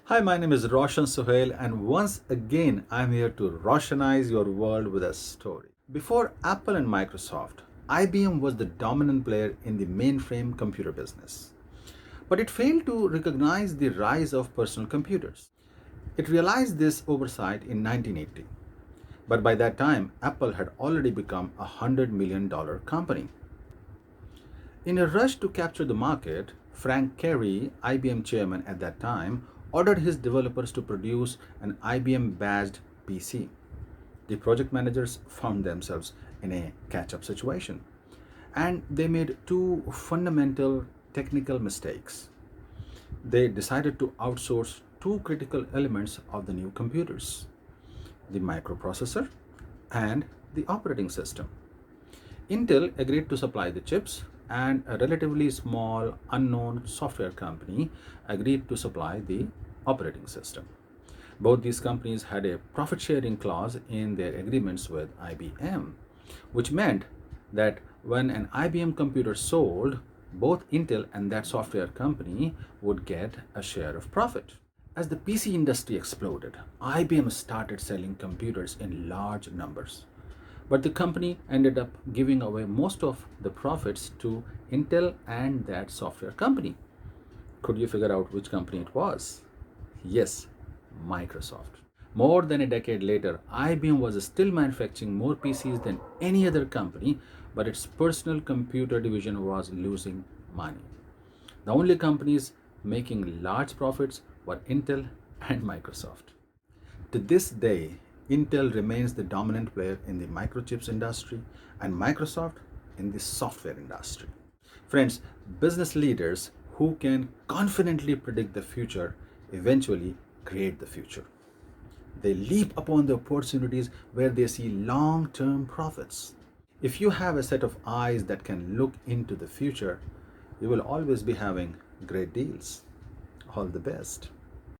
Hi, my name is Roshan Sohail, and once again, I'm here to Roshanize your world with a story. Before Apple and Microsoft, IBM was the dominant player in the mainframe computer business. But it failed to recognize the rise of personal computers. It realized this oversight in 1980. But by that time, Apple had already become a $100 million company. In a rush to capture the market, Frank Cary, IBM chairman at that time, ordered his developers to produce an IBM badged PC. The project managers found themselves in a catch up situation, and they made two fundamental technical mistakes. They decided to outsource two critical elements of the new computers: the microprocessor and the operating system. Intel agreed to supply the chips, and a relatively small, unknown software company agreed to supply the operating system. Both these companies had a profit sharing clause in their agreements with IBM, which meant that when an IBM computer sold, both Intel and that software company would get a share of profit. As the PC industry exploded, IBM started selling computers in large numbers. But the company ended up giving away most of the profits to Intel and that software company. Could you figure out which company it was? Yes, Microsoft. More than a decade later, IBM was still manufacturing more PCs than any other company, but its personal computer division was losing money. The only companies making large profits were Intel and Microsoft. To this day, Intel remains the dominant player in the microchips industry and Microsoft in the software industry. Friends, business leaders who can confidently predict the future eventually create the future. They leap upon the opportunities where they see long term profits. If you have a set of eyes that can look into the future, you will always be having great deals. All the best.